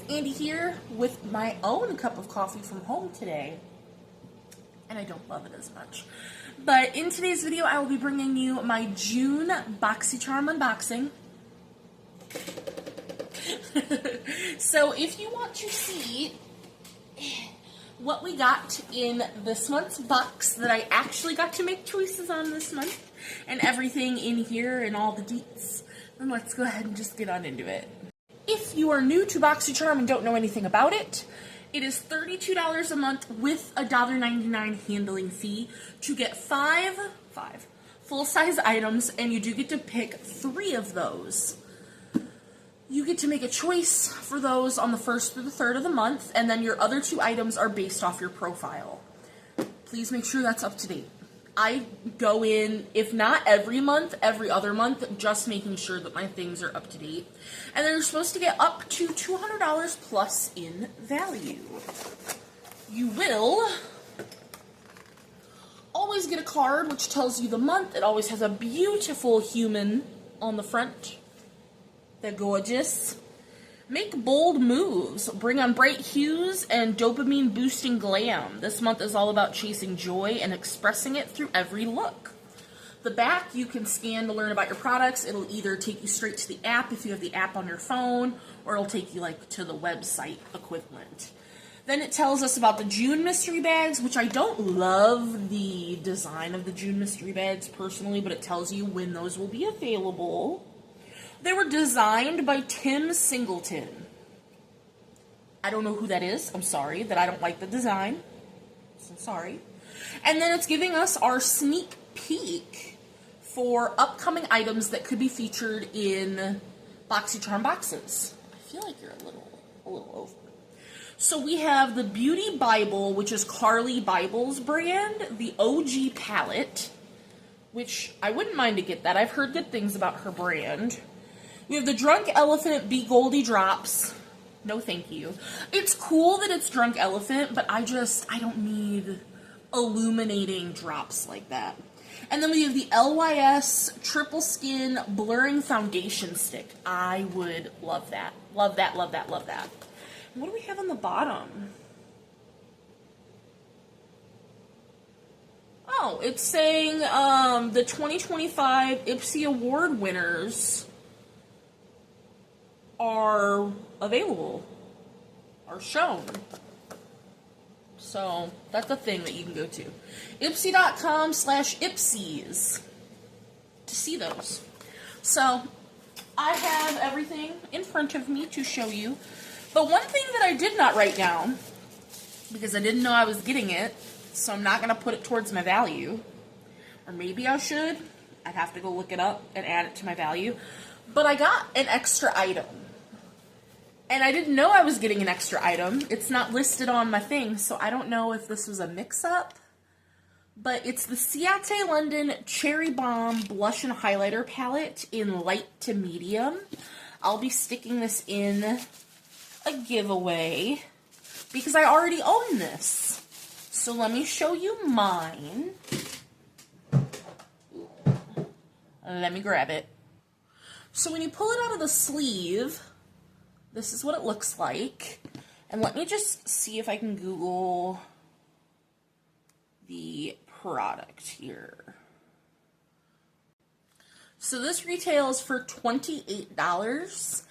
Andy here with my own cup of coffee from home today. And I don't love it as much. But in today's video, I will be bringing you my June Boxycharm unboxing. So if you want to see what we got in this month's box that I actually got to make choices on this month, and everything in here and all the deets, then let's go ahead and just get on into it. If you are new to Boxycharm and don't know anything about it, it is $32 a month with a $1.99 handling fee to get five full-size items, and you do get to pick 3 of those. You get to make a choice for those on the 1st through the 3rd of the month, and then your other 2 items are based off your profile. Please make sure that's up to date. I go in, if not every month, every other month, just making sure that my things are up to date. And then you're supposed to get up to $200 plus in value. You will always get a card which tells you the month. It always has a beautiful human on the front. They're gorgeous. Make bold moves. Bring on bright hues and dopamine boosting glam. This month is all about chasing joy and expressing it through every look. The back you can scan to learn about your products. It'll either take you straight to the app if you have the app on your phone, or it'll take you like to the website equivalent. Then it tells us about the June mystery bags, which I don't love the design of the June mystery bags personally, but it tells you when those will be available. They were designed by Tim Singleton. I don't know who that is. I'm sorry that I don't like the design. So sorry. And then it's giving us our sneak peek for upcoming items that could be featured in Boxycharm boxes. I feel like you're a little over. So we have the Beauty Bible, which is Carly Bible's brand, the OG palette, which I wouldn't mind to get that. I've heard good things about her brand. We have the Drunk Elephant Be Goldie Drops. No thank you. It's cool that it's Drunk Elephant, but I don't need illuminating drops like that. And then we have the LYS Triple Skin Blurring Foundation Stick. I would love that. Love that, love that, love that. What do we have on the bottom? Oh, it's saying the 2025 Ipsy Award winners are available, are shown. So that's a thing that you can go to. Ipsy.com/Ipsies to see those. So I have everything in front of me to show you. But one thing that I did not write down, because I didn't know I was getting it, so I'm not going to put it towards my value. Or maybe I should. I'd have to go look it up and add it to my value. But I got an extra item. And I didn't know I was getting an extra item. It's not listed on my thing, so I don't know if this was a mix-up. But it's the Ciate London Cherry Bomb Blush and Highlighter Palette in light to medium. I'll be sticking this in a giveaway because I already own this. So let me show you mine. Let me grab it. So when you pull it out of the sleeve, this is what it looks like. And let me just see if I can Google the product here. So this retails for $28.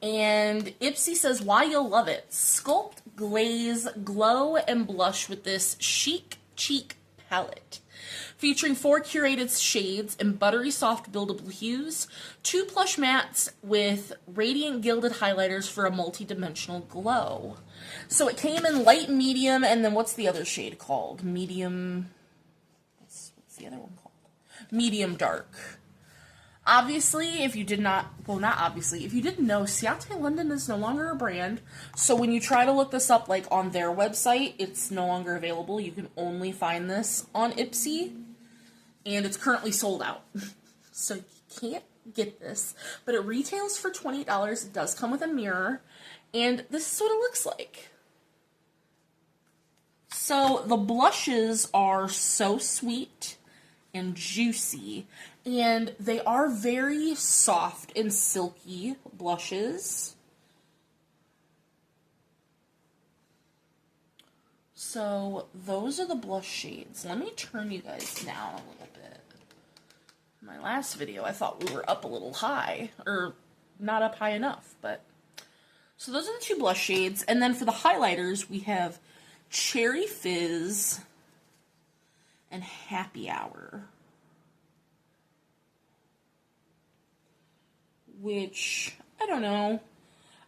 And Ipsy says why you'll love it. Sculpt, glaze, glow, and blush with this chic cheek palette. Featuring 4 curated shades in buttery soft buildable hues, 2 plush mattes with radiant gilded highlighters for a multi-dimensional glow. So it came in light, medium, and then what's the other shade called? Medium, what's the other one called? Medium dark. Obviously, if you did not, well, not obviously, if you didn't know, Ciate London is no longer a brand. So when you try to look this up, like on their website, it's no longer available. You can only find this on Ipsy, and it's currently sold out. So you can't get this, but it retails for $28. It does come with a mirror, and this is what it looks like. So the blushes are so sweet and juicy, and they are very soft and silky blushes. So those are the blush shades. Let me turn you guys down a little bit. My last video, I thought we were up a little high, or not up high enough, but... So those are the two blush shades, and then for the highlighters, we have Cherry Fizz and Happy Hour. Which, I don't know.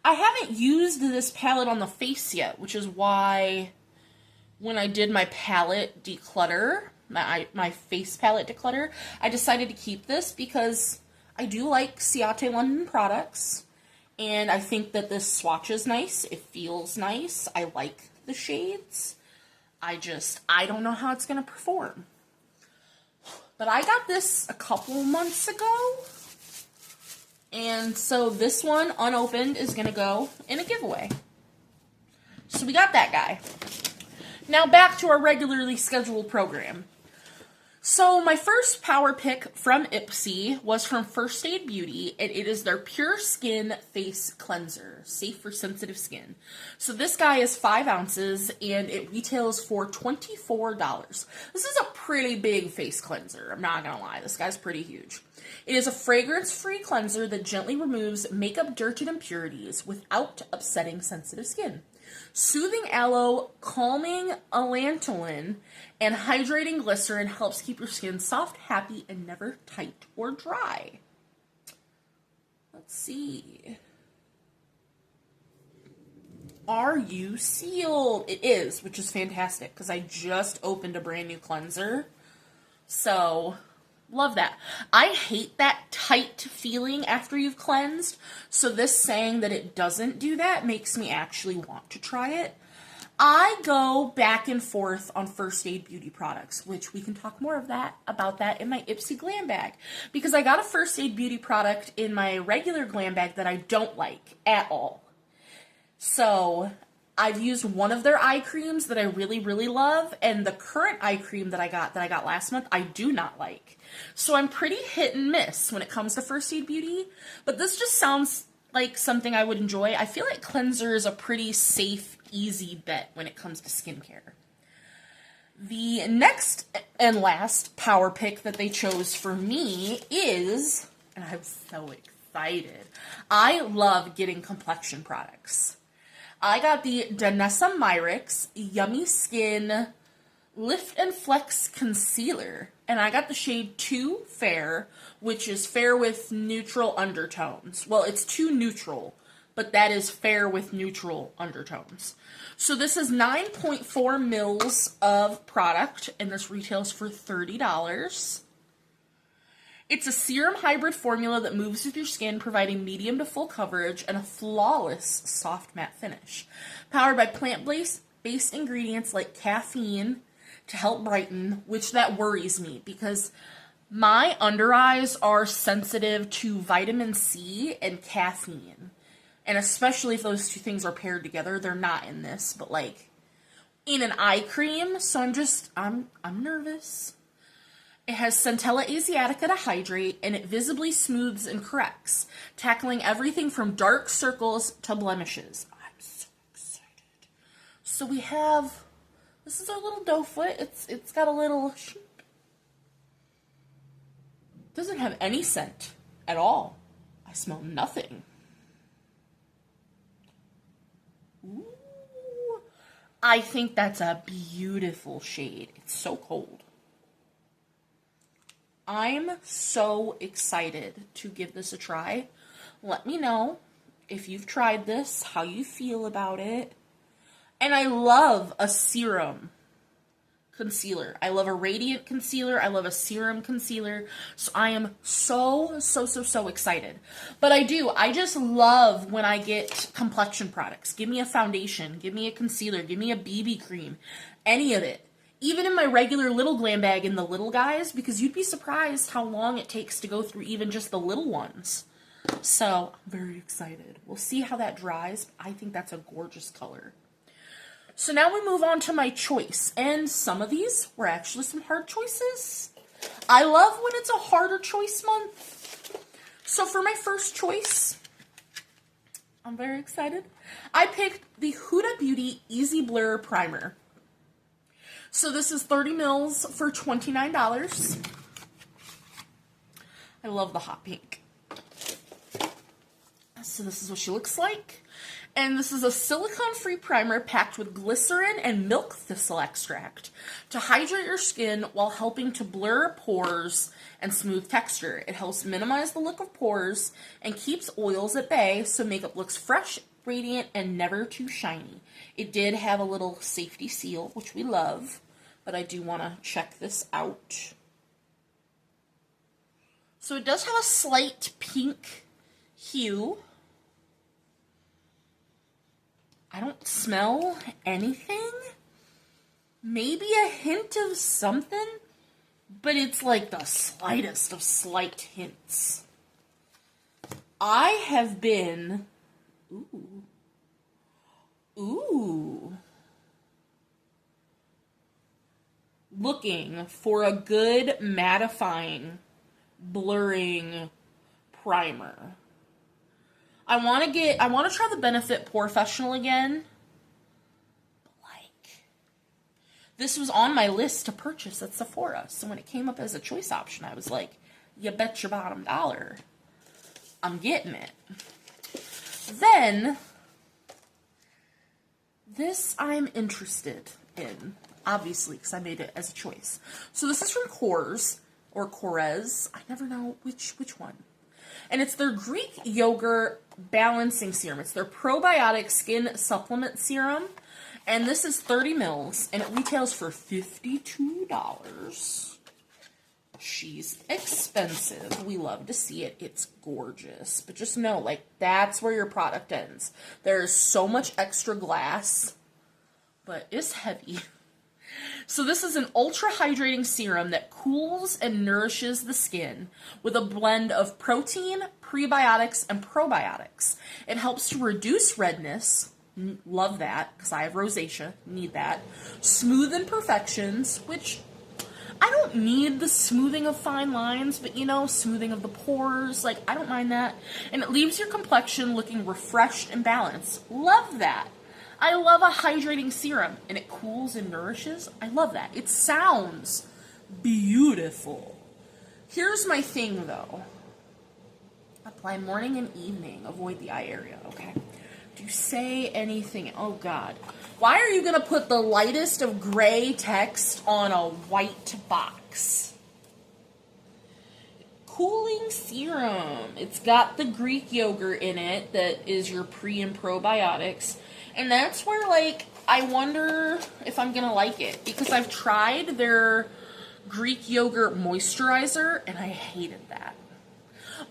I haven't used this palette on the face yet, which is why when I did my palette declutter, my face palette declutter, I decided to keep this because I do like Ciate London products, and I think that this swatch is nice. It feels nice. I like the shades. I don't know how it's going to perform. But I got this a couple months ago, and so this one, unopened, is going to go in a giveaway. So we got that guy. Now back to our regularly scheduled program. So my first power pick from Ipsy was from First Aid Beauty, and it is their Pure Skin Face Cleanser, safe for sensitive skin. So this guy is 5 ounces, and it retails for $24. This is a pretty big face cleanser, I'm not gonna lie, this guy's pretty huge. It is a fragrance-free cleanser that gently removes makeup dirt and impurities without upsetting sensitive skin. Soothing aloe, calming allantoin, and hydrating glycerin helps keep your skin soft, happy, and never tight or dry. Let's see. Are you sealed? It is, which is fantastic because I just opened a brand new cleanser. So, love that. I hate that tight feeling after you've cleansed, so this saying that it doesn't do that makes me actually want to try it. I go back and forth on First Aid Beauty products, which we can talk more about that in my Ipsy Glam Bag, because I got a First Aid Beauty product in my regular Glam Bag that I don't like at all. So I've used one of their eye creams that I really, really love, and the current eye cream that I got last month, I do not like. So I'm pretty hit and miss when it comes to First Aid Beauty, but this just sounds like something I would enjoy. I feel like cleanser is a pretty safe, easy bet when it comes to skincare. The next and last power pick that they chose for me is, and I'm so excited, I love getting complexion products. I got the Danessa Myricks Yummy Skin Lift and Flex Concealer, and I got the shade 2 Fair, which is fair with neutral undertones. Well, it's 2 neutral, but that is fair with neutral undertones. So this is 9.4 mils of product, and this retails for $30. It's a serum hybrid formula that moves with your skin, providing medium to full coverage and a flawless soft matte finish. Powered by plant-based ingredients like caffeine to help brighten, which that worries me because my under eyes are sensitive to vitamin C and caffeine. And especially if those two things are paired together, they're not in this, but like in an eye cream, so I'm nervous. It has Centella Asiatica to hydrate, and it visibly smooths and corrects, tackling everything from dark circles to blemishes. I'm so excited. So we have, this is our little doe foot. It's got a little, doesn't have any scent at all. I smell nothing. Ooh. I think that's a beautiful shade. It's so cold. I'm so excited to give this a try. Let me know if you've tried this, how you feel about it. And I love a serum concealer. I love a radiant concealer. I love a serum concealer. So I am so excited. But I just love when I get complexion products. Give me a foundation. Give me a concealer. Give me a BB cream. Any of it. Even in my regular little glam bag in the little guys, because you'd be surprised how long it takes to go through even just the little ones. So, I'm very excited. We'll see how that dries. I think that's a gorgeous color. So now we move on to my choice. And some of these were actually some hard choices. I love when it's a harder choice month. So for my first choice, I'm very excited. I picked the Huda Beauty Easy Blur Primer. So this is 30 mils for $29. I love the hot pink. So this is what she looks like. And this is a silicone-free primer packed with glycerin and milk thistle extract to hydrate your skin while helping to blur pores and smooth texture. It helps minimize the look of pores and keeps oils at bay so makeup looks fresh, radiant, and never too shiny. It did have a little safety seal, which we love, but I do want to check this out. So it does have a slight pink hue. I don't smell anything. Maybe a hint of something, but it's like the slightest of slight hints. I have been, looking for a good mattifying, blurring primer. I want to try the Benefit Porefessional again. But this was on my list to purchase at Sephora. So when it came up as a choice option, I was like, you bet your bottom dollar I'm getting it. Then, this I'm interested in, obviously, because I made it as a choice. So this is from Korres, or Korres. I never know which one. And it's their Greek yogurt balancing serum. It's their probiotic skin supplement serum. And this is 30 mils, and it retails for $52. She's expensive. We love to see it. It's gorgeous. But just know, like, that's where your product ends. There's so much extra glass, but it's heavy. So this is an ultra hydrating serum that cools and nourishes the skin with a blend of protein, prebiotics, and probiotics. It helps to reduce redness. Love that, because I have rosacea. Need that. Smooth imperfections, which I don't need the smoothing of fine lines, but you know, smoothing of the pores, like, I don't mind that. And it leaves your complexion looking refreshed and balanced. Love that. I love a hydrating serum, and it cools and nourishes. I love that. It sounds beautiful. Here's my thing, though. Apply morning and evening. Avoid the eye area, okay? Do you say anything? Oh, God. Why are you going to put the lightest of gray text on a white box? Cooling serum. It's got the Greek yogurt in it that is your pre and probiotics. And that's where, like, I wonder if I'm going to like it. Because I've tried their Greek yogurt moisturizer, and I hated that.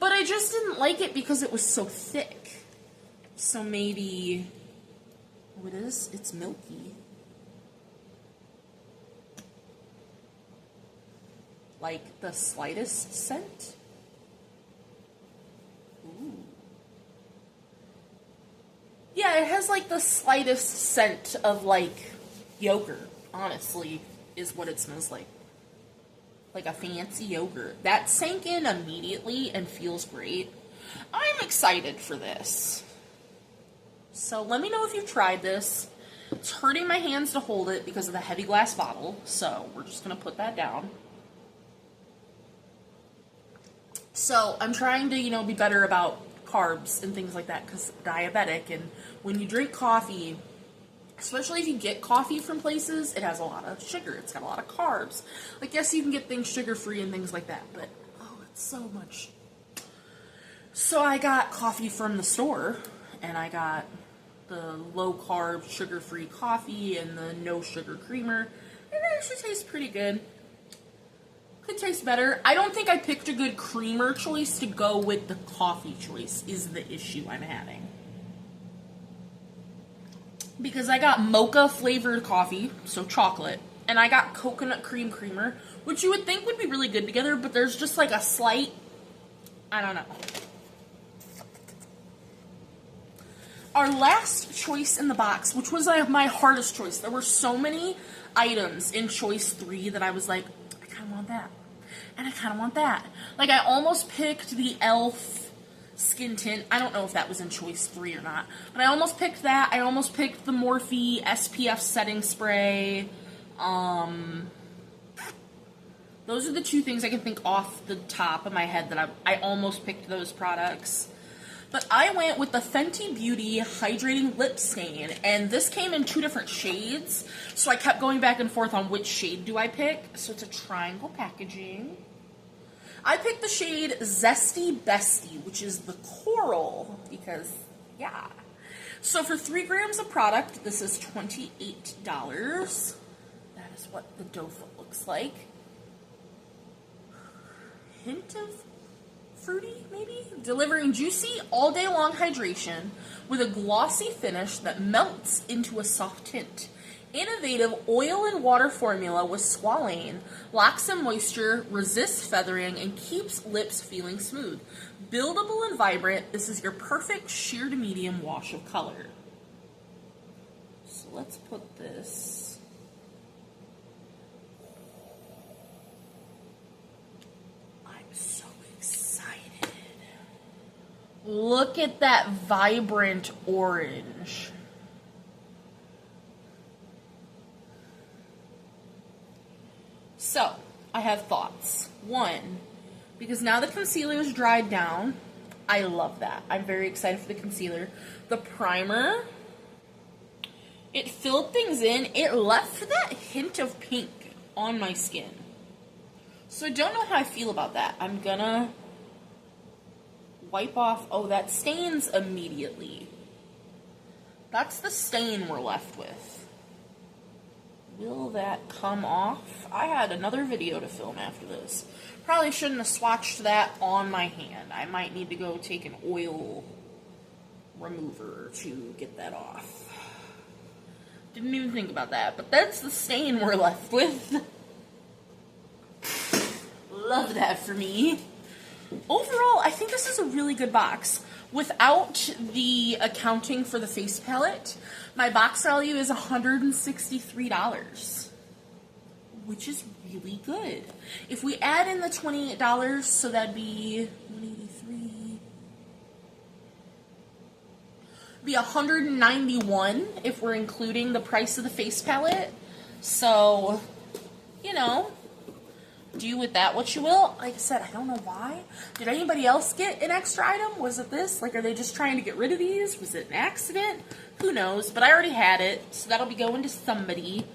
But I just didn't like it because it was so thick. So maybe, what is? It's milky. Like the slightest scent. Ooh. Yeah, it has like the slightest scent of like yogurt, honestly, is what it smells like. Like a fancy yogurt. That sank in immediately and feels great. I'm excited for this. So let me know if you've tried this. It's hurting my hands to hold it because of the heavy glass bottle, so we're just going to put that down. So I'm trying to, you know, be better about carbs and things like that because diabetic, and when you drink coffee, especially if you get coffee from places, it has a lot of sugar. It's got a lot of carbs. Like, yes, you can get things sugar-free and things like that, but, oh, it's so much. So I got coffee from the store, and I got the low-carb, sugar-free coffee and the no-sugar creamer. And it actually tastes pretty good. Could taste better. I don't think I picked a good creamer choice to go with the coffee choice is the issue I'm having. Because I got mocha flavored coffee, so chocolate, and I got coconut cream creamer, which you would think would be really good together, but there's just like a slight, I don't know. Our last choice in the box, which was like my hardest choice. There were so many items in choice 3 that I was like, I kind of want that. And I kind of want that. Like, I almost picked the e.l.f. skin tint. I don't know if that was in choice 3 or not. But I almost picked that. I almost picked the Morphe SPF setting spray. Those are the two things I can think off the top of my head that I almost picked those products. But I went with the Fenty Beauty Hydrating Lip Stain, and this came in 2 different shades, so I kept going back and forth on which shade do I pick. So it's a triangle packaging. I picked the shade Zesty Bestie, which is the coral, because, yeah. So for 3 grams of product, this is $28. That is what the doe foot looks like. Hint of fruity, maybe? Delivering juicy, all-day-long hydration with a glossy finish that melts into a soft tint. Innovative oil and water formula with squalane, locks in moisture, resists feathering, and keeps lips feeling smooth. Buildable and vibrant, this is your perfect sheer to medium wash of color. So let's put this... Look at that vibrant orange. So, I have thoughts. 1, because now the concealer is dried down, I love that. I'm very excited for the concealer. The primer, it filled things in. It left that hint of pink on my skin. So I don't know how I feel about that. I'm gonna wipe off. Oh, that stains immediately. That's the stain we're left with. Will that come off? I had another video to film after this. Probably shouldn't have swatched that on my hand. I might need to go take an oil remover to get that off. Didn't even think about that, but that's the stain we're left with. Love that for me. Overall, I think this is a really good box. Without the accounting for the face palette, my box value is $163, which is really good. If we add in the $28, so that'd be $183, be $191 if we're including the price of the face palette. So, you know, do with that what you will. Like I said, I don't know why. Did anybody else get an extra item? Was it this? Like, are they just trying to get rid of these? Was it an accident? Who knows? But I already had it, so that'll be going to somebody.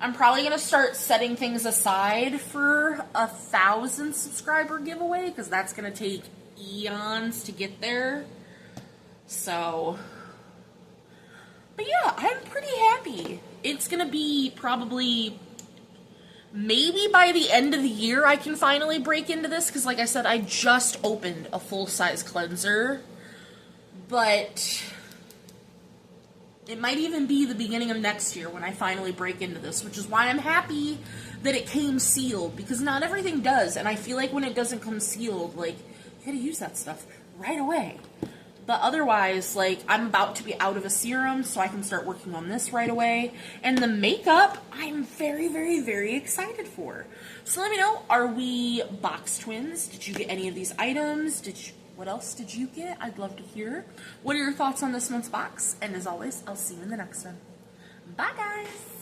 I'm probably going to start setting things aside for a 1,000 subscriber giveaway, because that's going to take eons to get there. So, but yeah, I'm pretty happy. It's going to be probably... maybe by the end of the year I can finally break into this, because like I said, I just opened a full-size cleanser. But it might even be the beginning of next year when I finally break into this, which is why I'm happy that it came sealed, because not everything does, and I feel like when it doesn't come sealed, like, you gotta use that stuff right away. But otherwise, like, I'm about to be out of a serum, so I can start working on this right away. And the makeup, I'm very, very, very excited for. So let me know, are we box twins? Did you get any of these items? What else did you get? I'd love to hear. What are your thoughts on this month's box? And as always, I'll see you in the next one. Bye, guys!